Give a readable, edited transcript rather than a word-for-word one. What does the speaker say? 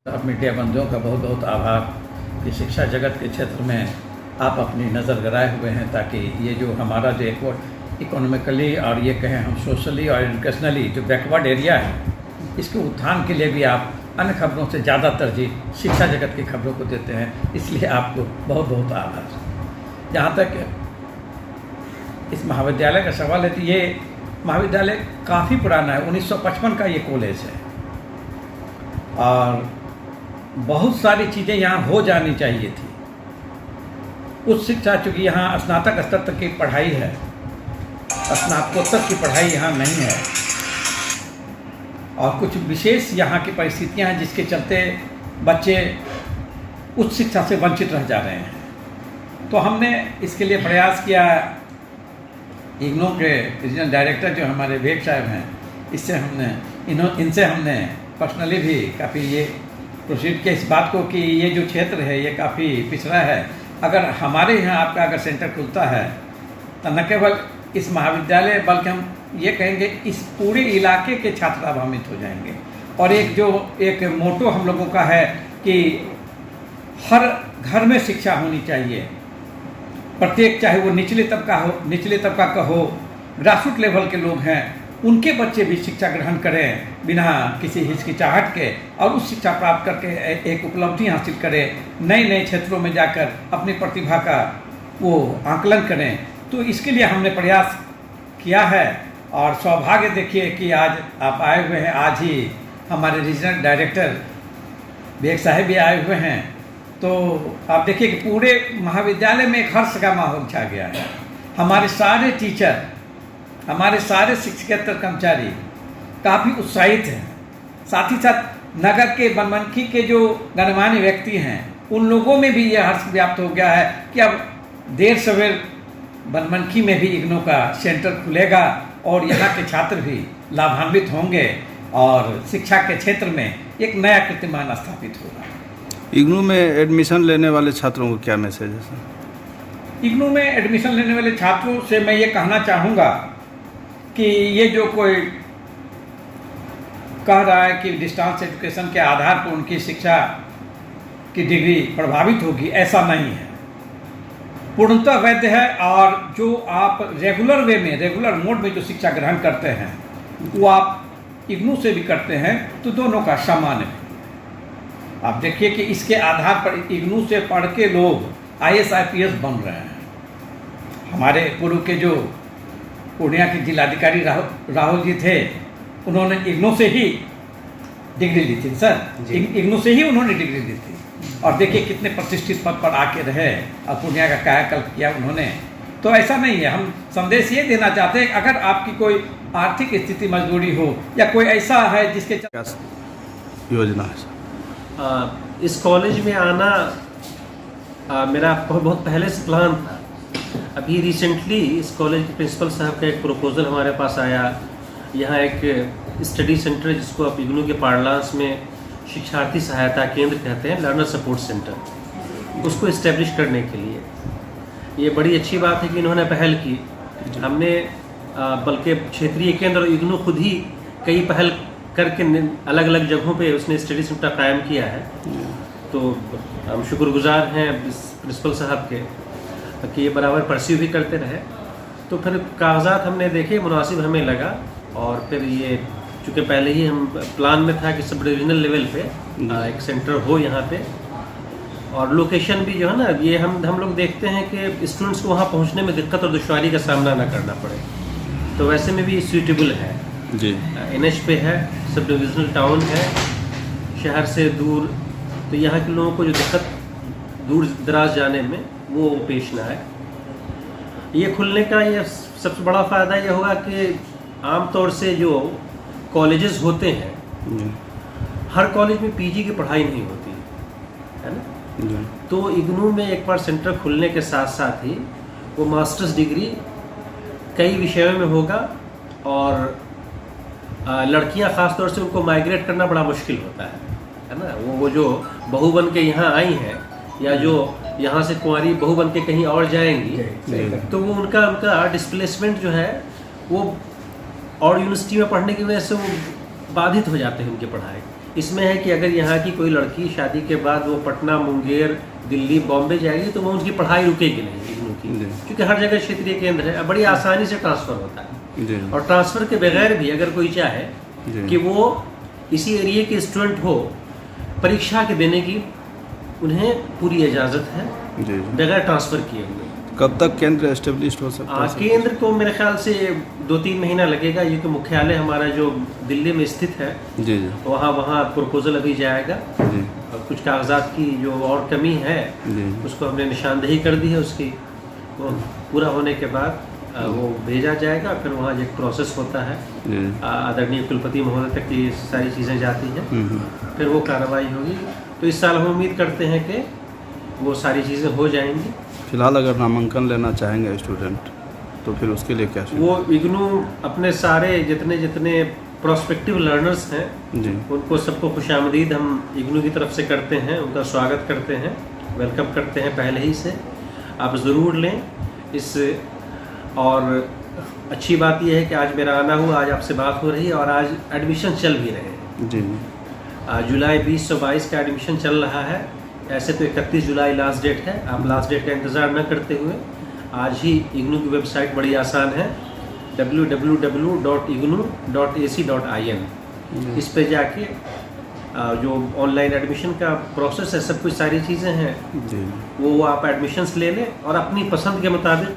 आप मीडिया बंधुओं का बहुत बहुत आभार कि शिक्षा जगत के क्षेत्र में आप अपनी नज़र गड़ाए हुए हैं, ताकि ये जो हमारा जो एक इकोनॉमिकली और ये कहें हम सोशली और एजुकेशनली जो बैकवर्ड एरिया है, इसके उत्थान के लिए भी आप अन्य खबरों से ज़्यादा तरजीह शिक्षा जगत की खबरों को देते हैं, इसलिए आपको बहुत बहुत आभार। जहाँ तक इस महाविद्यालय का सवाल है तो ये महाविद्यालय काफ़ी पुराना है, 1955 का ये कॉलेज है और बहुत सारी चीज़ें यहाँ हो जानी चाहिए थी। उच्च शिक्षा चूँकि यहाँ स्नातक स्तर तक की पढ़ाई है, स्नातकोत्तर की पढ़ाई यहाँ नहीं है और कुछ विशेष यहाँ की परिस्थितियाँ हैं जिसके चलते बच्चे उच्च शिक्षा से वंचित रह जा रहे हैं। तो हमने इसके लिए प्रयास किया। इग्नू के रीजनल डायरेक्टर जो हमारे विवेक साहब हैं, इनसे हमने पर्सनली भी काफ़ी ये प्रोसीड किया इस बात को कि ये जो क्षेत्र है ये काफ़ी पिछड़ा है। अगर हमारे यहाँ आपका अगर सेंटर खुलता है तो न केवल इस महाविद्यालय बल्कि हम ये कहेंगे इस पूरे इलाके के छात्र लाभान्वित हो जाएंगे। और एक मोटो हम लोगों का है कि हर घर में शिक्षा होनी चाहिए, प्रत्येक, चाहे वो निचले तबका का हो, ग्रासरूट लेवल के लोग हैं, उनके बच्चे भी शिक्षा ग्रहण करें बिना किसी हिचकिचाहट के और उस शिक्षा प्राप्त करके एक उपलब्धि हासिल करें, नए नए क्षेत्रों में जाकर अपनी प्रतिभा का वो आकलन करें। तो इसके लिए हमने प्रयास किया है और सौभाग्य देखिए कि आज आप आए हुए हैं। आज ही हमारे रीजनल डायरेक्टर विवेक साहब भी आए हुए हैं। तो आप देखिए कि पूरे महाविद्यालय में एक हर्ष का माहौल छा गया है। हमारे सारे टीचर, हमारे सारे शिक्षकेतर कर्मचारी काफ़ी उत्साहित हैं। साथ ही साथ नगर के बनमनखी के जो गणमान्य व्यक्ति हैं उन लोगों में भी यह हर्ष व्याप्त हो गया है कि अब देर सवेर बनमनखी में भी इग्नू का सेंटर खुलेगा और यहाँ के छात्र भी लाभान्वित होंगे और शिक्षा के क्षेत्र में एक नया कीर्तिमान स्थापित होगा। इग्नू में एडमिशन लेने वाले छात्रों को क्या मैसेज है सर? इग्नू में एडमिशन लेने वाले छात्रों से मैं ये कहना चाहूँगा कि ये जो कोई कह रहा है कि डिस्टेंस एजुकेशन के आधार पर उनकी शिक्षा की डिग्री प्रभावित होगी, ऐसा नहीं है। पूर्णतः वैध है और जो आप रेगुलर मोड में जो शिक्षा ग्रहण करते हैं वो आप इग्नू से भी करते हैं तो दोनों का सामान्य है। आप देखिए कि इसके आधार पर इग्नू से पढ़ के लोग IAS IPS बन रहे हैं। हमारे पूर्व के जो पूर्णिया के जिलाधिकारी राहुल जी थे, उन्होंने इग्नू से ही डिग्री ली थी सर, इग्नू से ही उन्होंने डिग्री ली थी और देखिए कितने प्रतिष्ठित पद पर आके रहे और पूर्णिया का कायाकल्प किया उन्होंने। तो ऐसा नहीं है। हम संदेश ये देना चाहते हैं अगर आपकी कोई आर्थिक स्थिति मजबूरी हो या कोई ऐसा है जिसके क्या योजना है सर? इस कॉलेज में आना मेरा बहुत पहले से प्लान था। अभी रिसेंटली इस कॉलेज के प्रिंसिपल साहब का एक प्रपोजल हमारे पास आया। यहाँ एक स्टडी सेंटर जिसको आप इग्नू के पार्लांस में शिक्षार्थी सहायता केंद्र कहते हैं, लर्नर सपोर्ट सेंटर, उसको इस्टेब्लिश करने के लिए ये बड़ी अच्छी बात है कि इन्होंने पहल की। हमने बल्कि क्षेत्रीय केंद्र और इग्नू खुद ही कई पहल करके अलग अलग जगहों पे उसने स्टडी सेंटर कायम किया है। तो हम शुक्रगुजार हैं प्रिंसिपल साहब के कि ये बराबर परस्यू भी करते रहे। तो फिर कागजात हमने देखे, मुनासिब हमें लगा और फिर ये चूँकि पहले ही हम प्लान में था कि सब डिविजनल लेवल पे एक सेंटर हो यहाँ पे, और लोकेशन भी जो है ना, ये हम लोग देखते हैं कि स्टूडेंट्स को वहाँ पहुँचने में दिक्कत और दुश्वारी का सामना ना करना पड़े। तो वैसे में भी सूटेबल है जी। NH पे है, सब डिविजनल टाउन है, शहर से दूर, तो यहाँ के लोगों को जो दिक्कत दूर दराज जाने में वो पेश ना आए। ये खुलने का ये सबसे बड़ा फ़ायदा ये होगा कि आमतौर से जो कॉलेजेस होते हैं, हर कॉलेज में PG की पढ़ाई नहीं होती है ना। तो इग्नू में एक बार सेंटर खुलने के साथ साथ ही वो मास्टर्स डिग्री कई विषयों में होगा और लड़कियां ख़ास तौर से उनको माइग्रेट करना बड़ा मुश्किल होता है ना। वो जो बहू बन के यहाँ आई हैं या जो यहाँ से कुंवारी बहू बन के कहीं और जाएंगी, तो वो उनका डिस्प्लेसमेंट जो है वो और यूनिवर्सिटी में पढ़ने की वजह से वो बाधित हो जाते हैं उनकी पढ़ाई। इसमें है कि अगर यहाँ की कोई लड़की शादी के बाद वो पटना, मुंगेर, दिल्ली, बॉम्बे जाएगी तो वो उनकी पढ़ाई रुकेगी नहीं इग्नू की, जी। क्योंकि हर जगह क्षेत्रीय केंद्र है, बड़ी आसानी से ट्रांसफ़र होता है। जी और ट्रांसफ़र के बगैर भी अगर कोई चाहे जी। कि वो इसी एरिया के स्टूडेंट हो, परीक्षा के देने की उन्हें पूरी इजाज़त है जी। बगैर ट्रांसफ़र किए हुए। कब तक केंद्र एस्टेब्लिश हो सकता है? केंद्र को मेरे ख्याल से 2-3 महीना लगेगा, क्योंकि मुख्यालय हमारा जो दिल्ली में स्थित है जी जी वहाँ प्रपोजल अभी जाएगा। जी और कुछ कागजात की जो और कमी है जी उसको हमने निशानदेही कर दी है उसकी, वो पूरा होने के बाद वो भेजा जाएगा, फिर वहाँ एक प्रोसेस होता है, जी। आदरणीय कुलपति महोदय तक ये सारी चीज़ें जाती हैं, फिर वो कार्रवाई होगी। तो इस साल हम उम्मीद करते हैं कि वो सारी चीज़ें हो जाएंगी। फिलहाल अगर नामांकन लेना चाहेंगे स्टूडेंट तो फिर उसके लिए क्या वो इग्नू अपने सारे जितने प्रोस्पेक्टिव लर्नर्स हैं जी उनको सबको खुशामदीद हम इग्नू की तरफ से करते हैं, उनका स्वागत करते हैं, वेलकम करते हैं पहले ही से। आप ज़रूर लें इस। और अच्छी बात यह है कि आज मेरा आना हुआ, आज आपसे बात हो रही है और आज एडमिशन चल भी रहे हैं। जी जुलाई 2022 का एडमिशन चल रहा है। ऐसे तो 31 जुलाई लास्ट डेट है, आप लास्ट डेट का इंतज़ार न करते हुए आज ही इग्नू की वेबसाइट बड़ी आसान है www.ignu.ac.in, इस पे जाके जो ऑनलाइन एडमिशन का प्रोसेस है, सब कुछ सारी चीज़ें हैं, जी वो आप एडमिशन्स ले लें और अपनी पसंद के मुताबिक